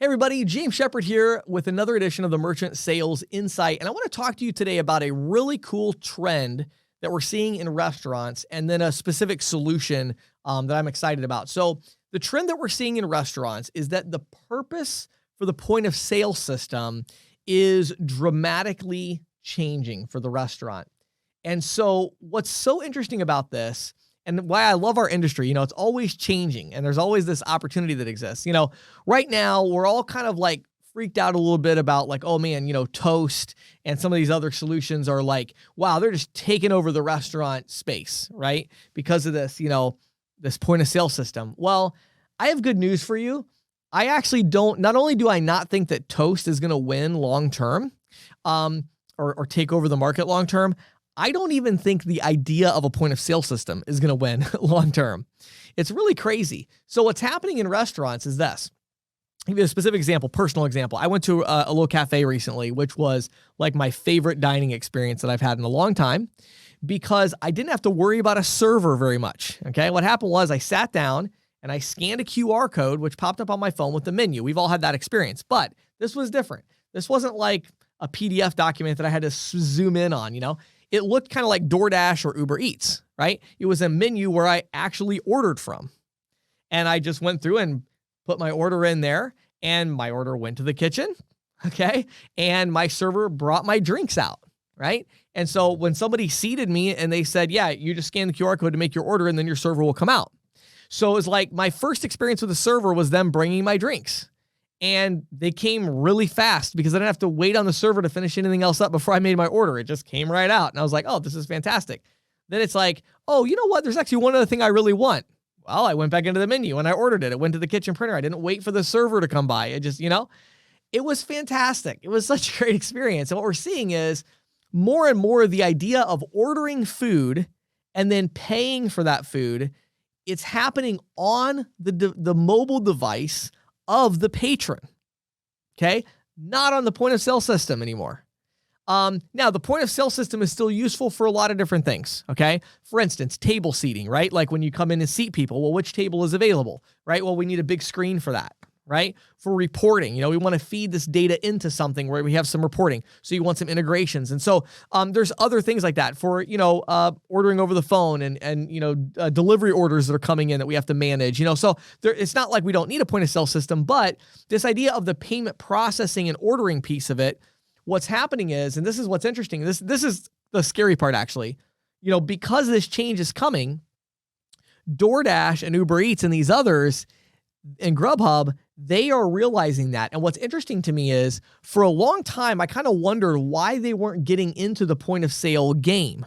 Hey everybody, James Shepard here with another edition of the Merchant Sales Insight. And I want to talk to you today about a really cool trend that we're seeing in restaurants and then a specific solution that I'm excited about. So the trend that we're seeing in restaurants is that the purpose for the point of sale system is dramatically changing for the restaurant. And so what's so interesting about this and why I love our industry, it's always changing and there's always this opportunity that exists. Right now we're all kind of like freaked out a little bit about like, oh man, Toast and some of these other solutions are like, wow, they're just taking over the restaurant space, right? Because of this, this point of sale system. Well, I have good news for you. I actually not only do I not think that Toast is going to win long-term, or take over the market long-term, I don't even think the idea of a point of sale system is going to win long term. It's really crazy. So what's happening in restaurants is this. I'll give you a specific example, personal example. I went to a little cafe recently, which was like my favorite dining experience that I've had in a long time because I didn't have to worry about a server very much. Okay. What happened was I sat down and I scanned a QR code, which popped up on my phone with the menu. We've all had that experience, but this was different. This wasn't like a PDF document that I had to zoom in on, It looked kind of like DoorDash or Uber Eats, right? It was a menu where I actually ordered from. And I just went through and put my order in there and my order went to the kitchen, okay? And my server brought my drinks out, right? And so when somebody seated me and they said, yeah, you just scan the QR code to make your order and then your server will come out. So it was like my first experience with the server was them bringing my drinks. And they came really fast because I didn't have to wait on the server to finish anything else up before I made my order. It just came right out. And I was like, oh, this is fantastic. Then it's like, oh, you know what? There's actually one other thing I really want. Well, I went back into the menu and I ordered it. It went to the kitchen printer. I didn't wait for the server to come by. It just, it was fantastic. It was such a great experience. And what we're seeing is more and more the idea of ordering food and then paying for that food. It's happening on the mobile device of the patron, okay? Not on the point of sale system anymore. Now, the point of sale system is still useful for a lot of different things, okay? For instance, table seating, right? Like when you come in and seat people, well, which table is available, right? Well, we need a big screen for that, right? For reporting, we want to feed this data into something where we have some reporting. So you want some integrations. And so there's other things like that for, ordering over the phone and delivery orders that are coming in that we have to manage, so it's not like we don't need a point of sale system, but this idea of the payment processing and ordering piece of it, what's happening is, and this is what's interesting, this is the scary part actually, because this change is coming, DoorDash and Uber Eats and these others and Grubhub, they are realizing that. And what's interesting to me is for a long time, I kind of wondered why they weren't getting into the point of sale game,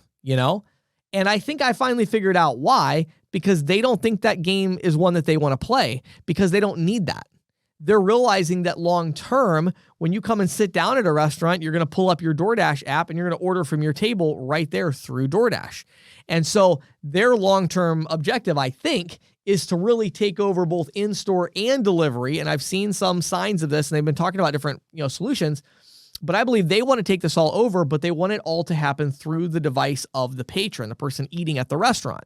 And I think I finally figured out why, because they don't think that game is one that they want to play because they don't need that. They're realizing that long term, when you come and sit down at a restaurant, you're going to pull up your DoorDash app and you're going to order from your table right there through DoorDash. And so their long-term objective, I think, is to really take over both in-store and delivery. And I've seen some signs of this and they've been talking about different, solutions, but I believe they want to take this all over, but they want it all to happen through the device of the patron, the person eating at the restaurant.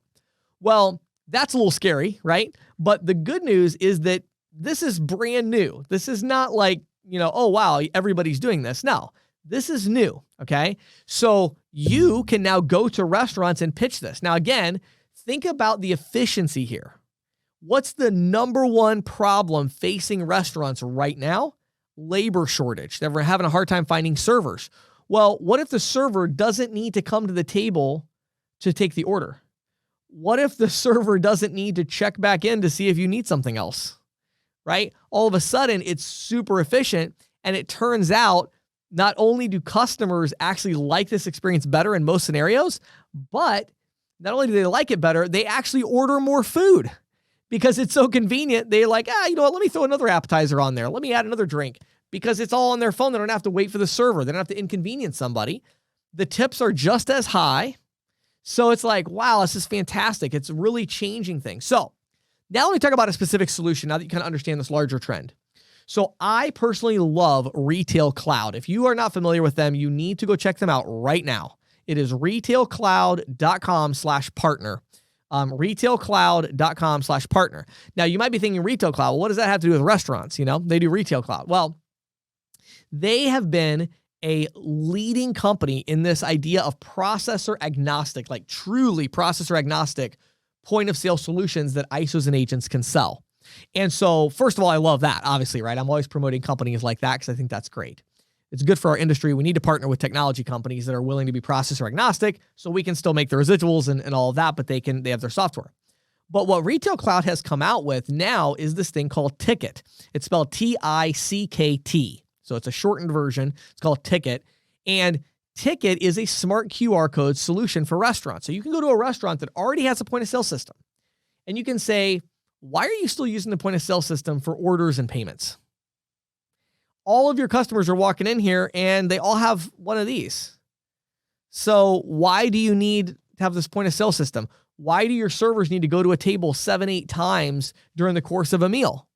Well, that's a little scary, right? But the good news is that this is brand new. This is not like, oh, wow, everybody's doing this. No, this is new. Okay. So you can now go to restaurants and pitch this. Now, again, think about the efficiency here. What's the number one problem facing restaurants right now? Labor shortage. They're having a hard time finding servers. Well, what if the server doesn't need to come to the table to take the order? What if the server doesn't need to check back in to see if you need something else? Right? All of a sudden, it's super efficient. And it turns out not only do customers actually like this experience better in most scenarios, but not only do they like it better, they actually order more food. Because it's so convenient, they're like, you know what, let me throw another appetizer on there. Let me add another drink. Because it's all on their phone. They don't have to wait for the server. They don't have to inconvenience somebody. The tips are just as high. So it's like, wow, this is fantastic. It's really changing things. So now let me talk about a specific solution now that you kind of understand this larger trend. So I personally love Retail Cloud. If you are not familiar with them, you need to go check them out right now. It is retailcloud.com/partner. retailcloud.com/partner. Now, you might be thinking Retail Cloud, well, what does that have to do with restaurants? They do Retail Cloud. Well, they have been a leading company in this idea of processor agnostic, like truly processor agnostic point of sale solutions that ISOs and agents can sell. And so, first of all, I love that, obviously, right? I'm always promoting companies like that because I think that's great. It's good for our industry. We need to partner with technology companies that are willing to be processor agnostic so we can still make the residuals and all of that, but they have their software. But what Retail Cloud has come out with now is this thing called Ticket. It's spelled T-I-C-K-T. So it's a shortened version. It's called Ticket. And Ticket is a smart QR code solution for restaurants. So you can go to a restaurant that already has a point of sale system, and you can say, why are you still using the point of sale system for orders and payments? All of your customers are walking in here and they all have one of these. So why do you need to have this point of sale system? Why do your servers need to go to a table 7-8 times during the course of a meal?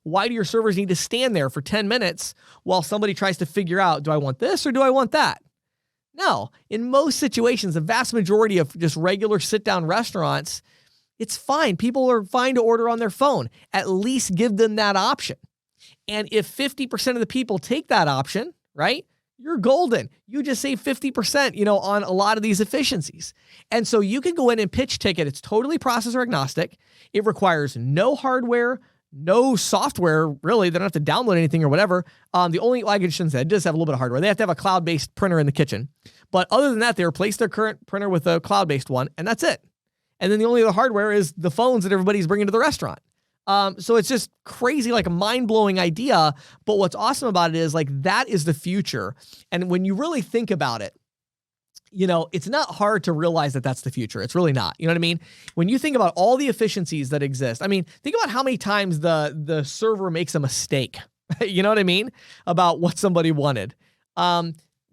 Why do your servers need to stand there for 10 minutes while somebody tries to figure out, do I want this or do I want that? No, in most situations, the vast majority of just regular sit-down restaurants, it's fine. People are fine to order on their phone. At least give them that option. And if 50% of the people take that option, right, you're golden. You just save 50%, on a lot of these efficiencies. And so you can go in and pitch Ticket. It's totally processor agnostic. It requires no hardware, no software, really. They don't have to download anything or whatever. I shouldn't say, it does have a little bit of hardware. They have to have a cloud-based printer in the kitchen. But other than that, they replace their current printer with a cloud-based one, and that's it. And then the only other hardware is the phones that everybody's bringing to the restaurant. So it's just crazy, like a mind-blowing idea. But what's awesome about it is that is the future. And when you really think about it, it's not hard to realize that that's the future. It's really not. You know what I mean? When you think about all the efficiencies that exist, think about how many times the server makes a mistake. You know what I mean? About what somebody wanted.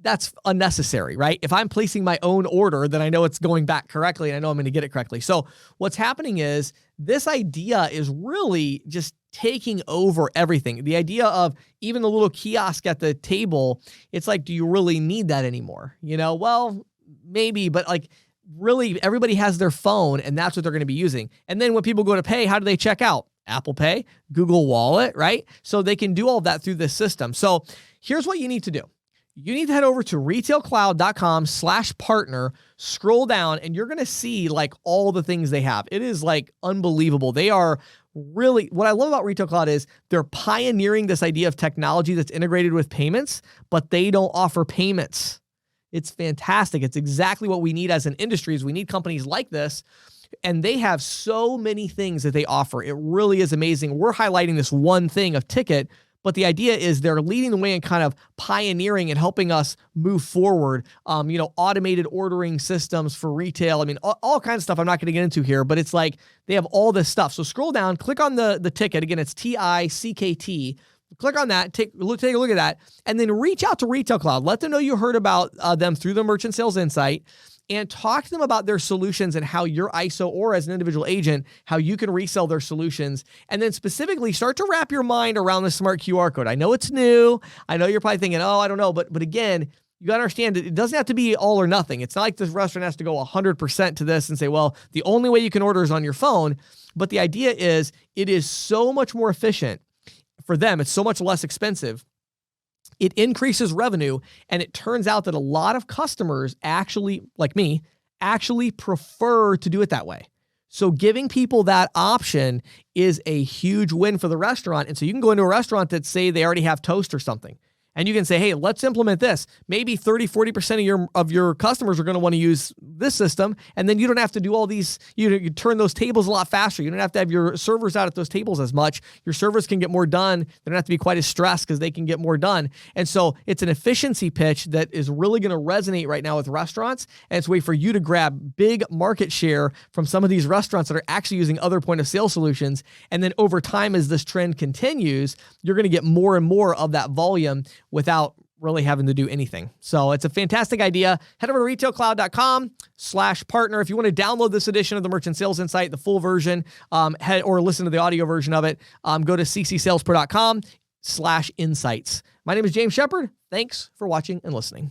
That's unnecessary, right? If I'm placing my own order, then I know it's going back correctly and I know I'm going to get it correctly. So what's happening is this idea is really just taking over everything. The idea of even the little kiosk at the table, it's like, do you really need that anymore? Well, maybe, but really everybody has their phone and that's what they're going to be using. And then when people go to pay, how do they check out? Apple Pay, Google Wallet, right? So they can do all of that through this system. So here's what you need to do. You need to head over to retailcloud.com/partner, scroll down, and you're going to see all the things they have. It is unbelievable. They are really, what I love about Retail Cloud is they're pioneering this idea of technology that's integrated with payments, but they don't offer payments. It's fantastic. It's exactly what we need as an industry. Is we need companies like this. And they have so many things that they offer. It really is amazing. We're highlighting this one thing of Ticket, but the idea is they're leading the way and kind of pioneering and helping us move forward. Automated ordering systems for retail. All kinds of stuff I'm not going to get into here, but it's they have all this stuff. So scroll down, click on the Ticket. Again, it's T-I-C-K-T. Click on that, take a look at that, and then reach out to Retail Cloud. Let them know you heard about them through the Merchant Sales Insight, and talk to them about their solutions and how your ISO or as an individual agent, how you can resell their solutions. And then specifically start to wrap your mind around the smart QR code. I know it's new. I know you're probably thinking, I don't know. But again, you got to understand it doesn't have to be all or nothing. It's not like this restaurant has to go 100% to this and say, well, the only way you can order is on your phone. But the idea is it is so much more efficient for them. It's so much less expensive. It increases revenue, and it turns out that a lot of customers actually, like me, prefer to do it that way. So giving people that option is a huge win for the restaurant. And so you can go into a restaurant that say they already have Toast or something, and you can say, hey, let's implement this. Maybe 30-40% of your customers are going to want to use this system, and then you don't have to do all these, you turn those tables a lot faster. You don't have to have your servers out at those tables as much. Your servers can get more done. They don't have to be quite as stressed because they can get more done. And so it's an efficiency pitch that is really going to resonate right now with restaurants, and it's a way for you to grab big market share from some of these restaurants that are actually using other point of sale solutions. And then over time, as this trend continues, you're going to get more and more of that volume without really having to do anything. So it's a fantastic idea. Head over to retailcloud.com/partner. If you want to download this edition of the Merchant Sales Insight, the full version, or listen to the audio version of it, go to ccsalespro.com/insights. My name is James Shepard. Thanks for watching and listening.